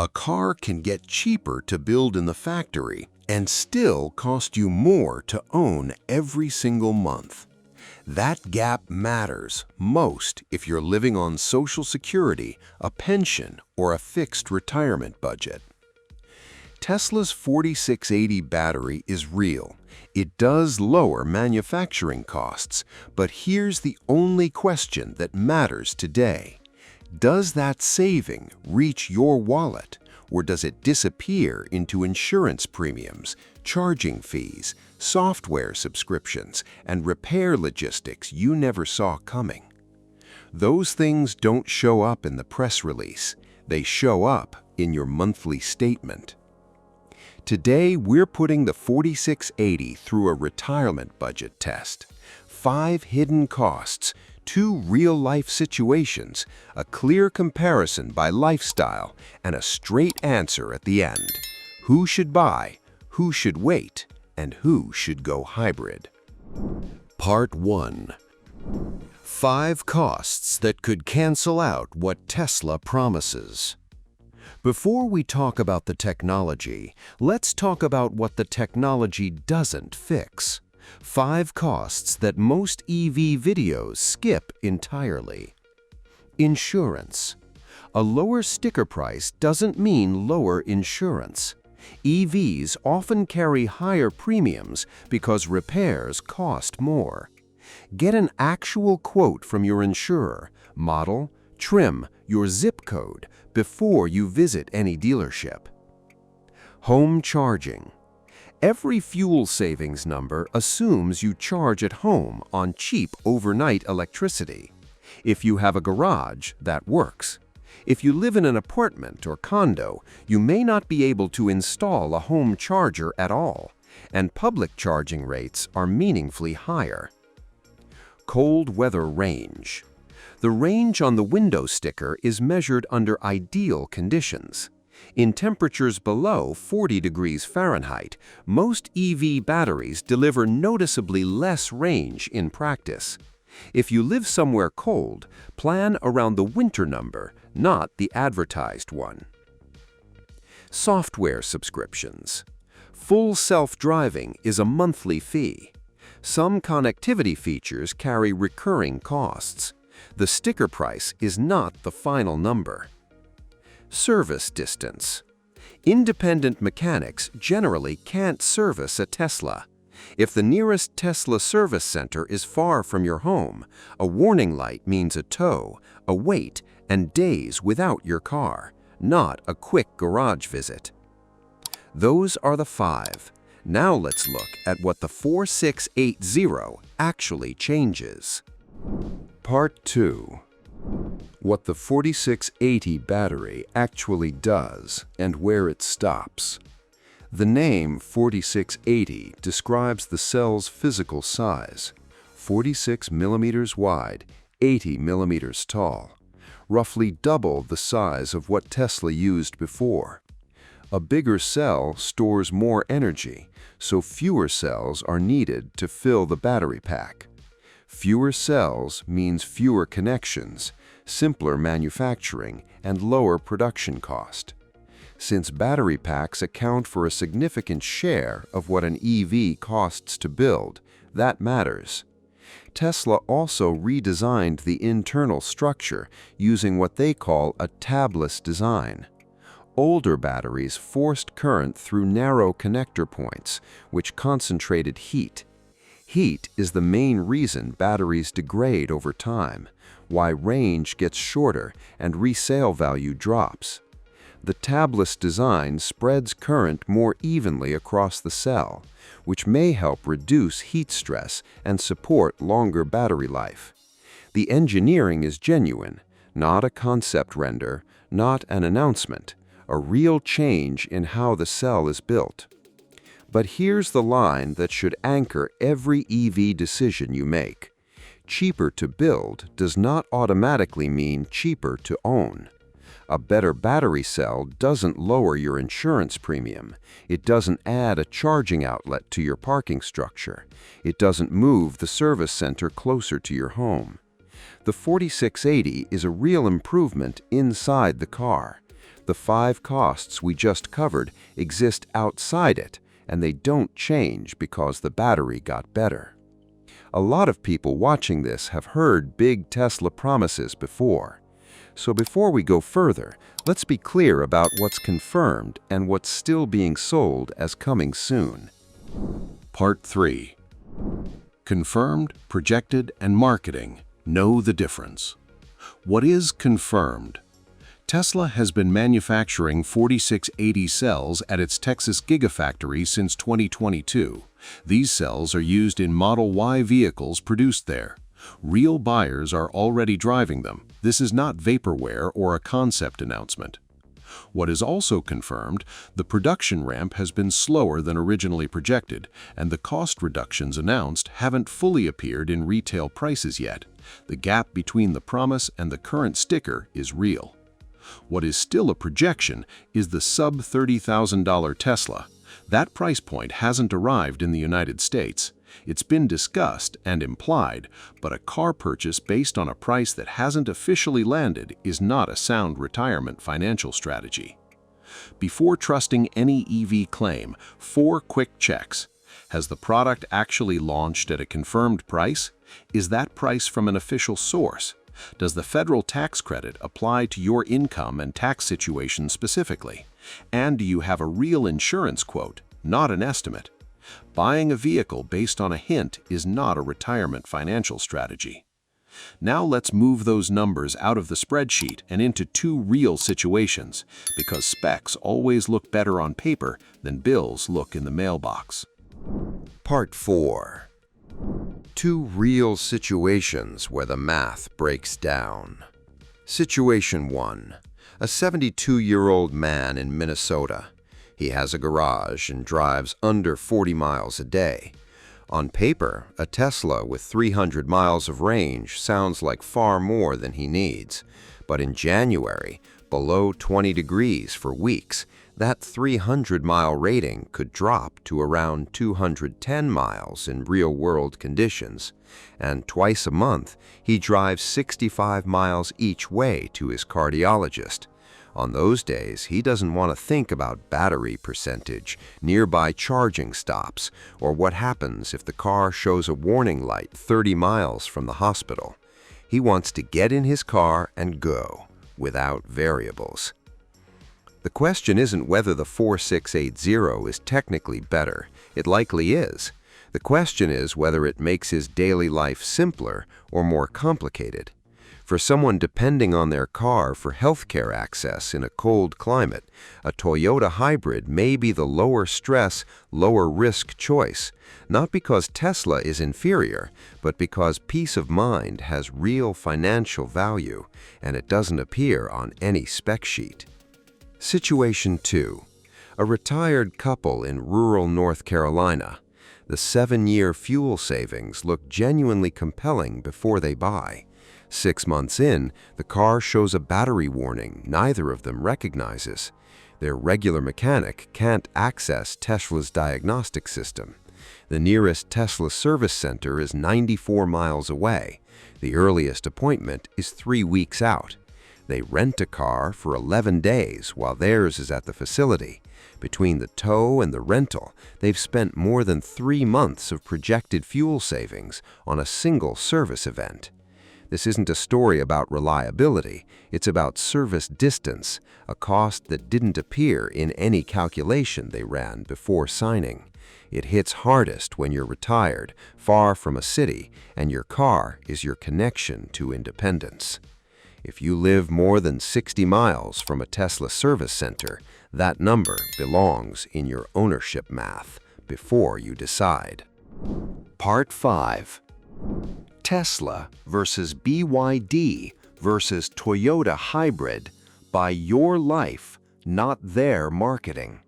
A car can get cheaper to build in the factory and still cost you more to own every single month. That gap matters most if you're living on Social Security, a pension, or a fixed retirement budget. Tesla's 4680 battery is real. It does lower manufacturing costs, but here's the only question that matters today. Does that saving reach your wallet, or does it disappear into insurance premiums, charging fees, software subscriptions, and repair logistics you never saw coming? Those things don't show up in the press release. They show up in your monthly statement. Today, we're putting the 4680 through a retirement budget test. 5 hidden costs, 2 real-life situations, a clear comparison by lifestyle, and a straight answer at the end. Who should buy, who should wait, and who should go hybrid? Part 1. 5 costs that could cancel out what Tesla promises. Before we talk about the technology, let's talk about what the technology doesn't fix. 5 costs that most EV videos skip entirely. Insurance. A lower sticker price doesn't mean lower insurance. EVs often carry higher premiums because repairs cost more. Get an actual quote from your insurer, model, trim, your zip code before you visit any dealership. Home charging. Every fuel savings number assumes you charge at home on cheap overnight electricity. If you have a garage, that works. If you live in an apartment or condo, you may not be able to install a home charger at all, and public charging rates are meaningfully higher. Cold weather range. The range on the window sticker is measured under ideal conditions. In temperatures below 40 degrees Fahrenheit, most EV batteries deliver noticeably less range in practice. If you live somewhere cold, plan around the winter number, not the advertised one. Software subscriptions. Full self-driving is a monthly fee. Some connectivity features carry recurring costs. The sticker price is not the final number. Service distance. Independent mechanics generally can't service a Tesla. If the nearest Tesla service center is far from your home, a warning light means a tow, a wait, and days without your car, not a quick garage visit. Those are the 5. Now let's look at what the 4680 actually changes. Part 2. What the 4680 battery actually does and where it stops. The name 4680 describes the cell's physical size, 46 millimeters wide, 80 millimeters tall, roughly double the size of what Tesla used before. A bigger cell stores more energy, so fewer cells are needed to fill the battery pack. Fewer cells means fewer connections, simpler manufacturing, and lower production cost. Since battery packs account for a significant share of what an EV costs to build, that matters. Tesla also redesigned the internal structure using what they call a tabless design. Older batteries forced current through narrow connector points, which concentrated heat. Heat is the main reason batteries degrade over time, why range gets shorter and resale value drops. The tabless design spreads current more evenly across the cell, which may help reduce heat stress and support longer battery life. The engineering is genuine, not a concept render, not an announcement, a real change in how the cell is built. But here's the line that should anchor every EV decision you make. Cheaper to build does not automatically mean cheaper to own. A better battery cell doesn't lower your insurance premium. It doesn't add a charging outlet to your parking structure. It doesn't move the service center closer to your home. The 4680 is a real improvement inside the car. The 5 costs we just covered exist outside it, and they don't change because the battery got better. A lot of people watching this have heard big Tesla promises before. So before we go further, let's be clear about what's confirmed and what's still being sold as coming soon. Part 3. Confirmed, projected, and marketing. Know the difference. What is confirmed? Tesla has been manufacturing 4680 cells at its Texas Gigafactory since 2022. These cells are used in Model Y vehicles produced there. Real buyers are already driving them. This is not vaporware or a concept announcement. What is also confirmed, the production ramp has been slower than originally projected, and the cost reductions announced haven't fully appeared in retail prices yet. The gap between the promise and the current sticker is real. What is still a projection is the sub-$30,000 Tesla. That price point hasn't arrived in the United States. It's been discussed and implied, but a car purchase based on a price that hasn't officially landed is not a sound retirement financial strategy. Before trusting any EV claim, 4 quick checks. Has the product actually launched at a confirmed price? Is that price from an official source? Does the federal tax credit apply to your income and tax situation specifically? And do you have a real insurance quote, not an estimate? Buying a vehicle based on a hint is not a retirement financial strategy. Now let's move those numbers out of the spreadsheet and into 2 real situations, because specs always look better on paper than bills look in the mailbox. Part 4. 2 real situations where the math breaks down. Situation 1. A 72-year-old man in Minnesota. He has a garage and drives under 40 miles a day. On paper, a Tesla with 300 miles of range sounds like far more than he needs. But in January, below 20 degrees for weeks, that 300-mile rating could drop to around 210 miles in real-world conditions. And twice a month, he drives 65 miles each way to his cardiologist. On those days, he doesn't want to think about battery percentage, nearby charging stops, or what happens if the car shows a warning light 30 miles from the hospital. He wants to get in his car and go, without variables. The question isn't whether the 4680 is technically better. It likely is. The question is whether it makes his daily life simpler or more complicated. For someone depending on their car for healthcare access in a cold climate, a Toyota hybrid may be the lower stress, lower risk choice, not because Tesla is inferior, but because peace of mind has real financial value, and it doesn't appear on any spec sheet. Situation 2. A retired couple in rural North Carolina. The 7-year fuel savings look genuinely compelling before they buy. 6 months in, the car shows a battery warning neither of them recognizes. Their regular mechanic can't access Tesla's diagnostic system. The nearest Tesla service center is 94 miles away. The earliest appointment is 3 weeks out. They rent a car for 11 days while theirs is at the facility. Between the tow and the rental, they've spent more than 3 months of projected fuel savings on a single service event. This isn't a story about reliability, it's about service distance, a cost that didn't appear in any calculation they ran before signing. It hits hardest when you're retired, far from a city, and your car is your connection to independence. If you live more than 60 miles from a Tesla service center, that number belongs in your ownership math before you decide. Part 5. Tesla versus BYD versus Toyota hybrid. By your life, not their marketing.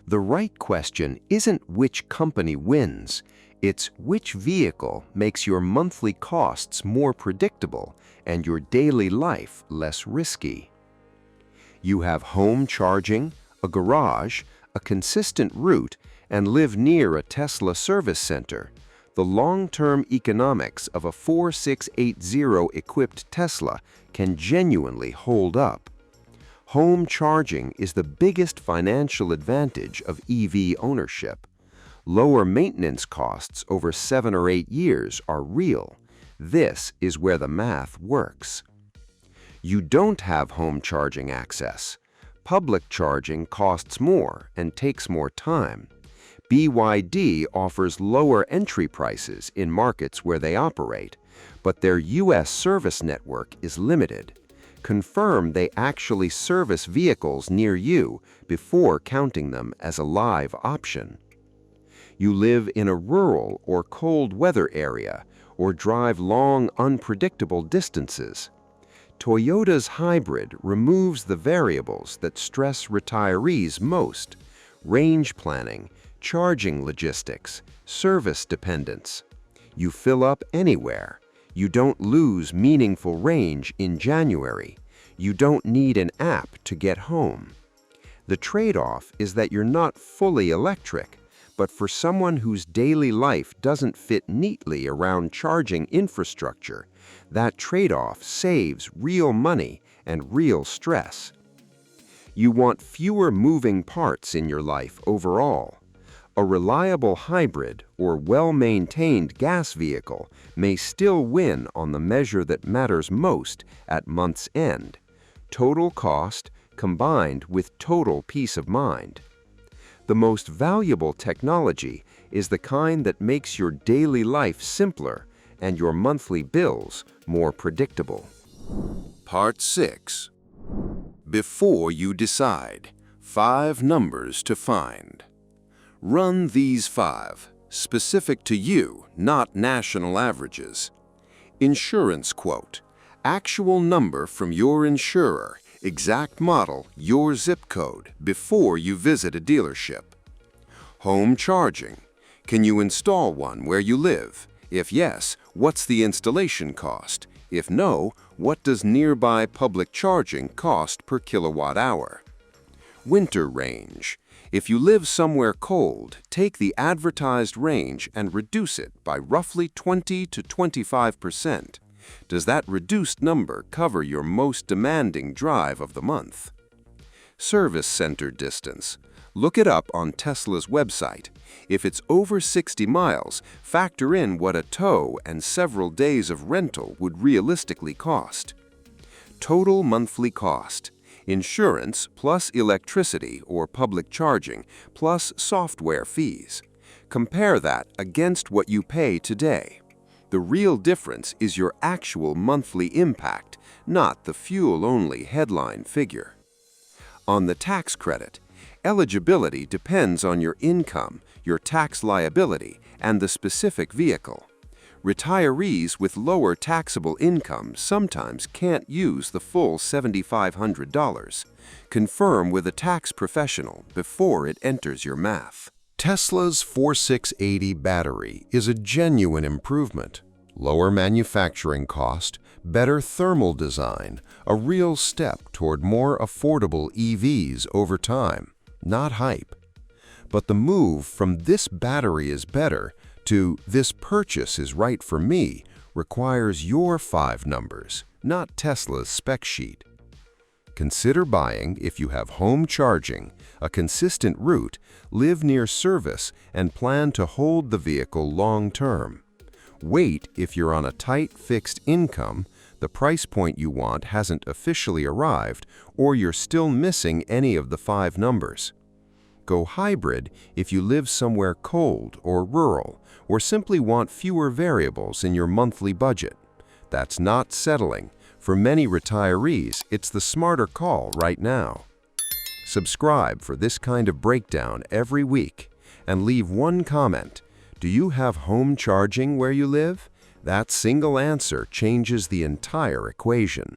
The right question isn't which company wins, it's which vehicle makes your monthly costs more predictable and your daily life less risky. You have home charging, a garage, a consistent route, and live near a Tesla service center. The long-term economics of a 4680 equipped Tesla can genuinely hold up. Home charging is the biggest financial advantage of EV ownership. Lower maintenance costs over 7 or 8 years are real. This is where the math works. You don't have home charging access. Public charging costs more and takes more time. BYD offers lower entry prices in markets where they operate, but their U.S. service network is limited. Confirm they actually service vehicles near you before counting them as a live option. You live in a rural or cold weather area or drive long, unpredictable distances. Toyota's hybrid removes the variables that stress retirees most: range planning, charging logistics, service dependence. You fill up anywhere. You don't lose meaningful range in January. You don't need an app to get home. The trade-off is that you're not fully electric, but for someone whose daily life doesn't fit neatly around charging infrastructure, that trade-off saves real money and real stress. You want fewer moving parts in your life overall. A reliable hybrid or well-maintained gas vehicle may still win on the measure that matters most at month's end: total cost combined with total peace of mind. The most valuable technology is the kind that makes your daily life simpler and your monthly bills more predictable. Part 6. Before you decide, 5 numbers to find. Run these 5, specific to you, not national averages. Insurance quote: actual number from your insurer, exact model, your zip code, before you visit a dealership. Home charging: can you install one where you live? If yes, what's the installation cost? If no, what does nearby public charging cost per kilowatt hour? Winter range: if you live somewhere cold, take the advertised range and reduce it by roughly 20 to 25%. Does that reduced number cover your most demanding drive of the month? Service center distance: look it up on Tesla's website. If it's over 60 miles, factor in what a tow and several days of rental would realistically cost. Total monthly cost: insurance plus electricity or public charging plus software fees. Compare that against what you pay today. The real difference is your actual monthly impact, not the fuel-only headline figure. On the tax credit, eligibility depends on your income, your tax liability, and the specific vehicle. Retirees with lower taxable income sometimes can't use the full $7,500. Confirm with a tax professional before it enters your math. Tesla's 4680 battery is a genuine improvement. Lower manufacturing cost, better thermal design, a real step toward more affordable EVs over time, not hype. But the move from "this battery is better" to "this purchase is right for me" requires your 5 numbers, not Tesla's spec sheet. Consider buying if you have home charging, a consistent route, live near service, and plan to hold the vehicle long-term. Wait if you're on a tight fixed income, the price point you want hasn't officially arrived, or you're still missing any of the 5 numbers. Go hybrid if you live somewhere cold or rural, or simply want fewer variables in your monthly budget. That's not settling. For many retirees, it's the smarter call right now. Subscribe for this kind of breakdown every week, and leave one comment. Do you have home charging where you live? That single answer changes the entire equation.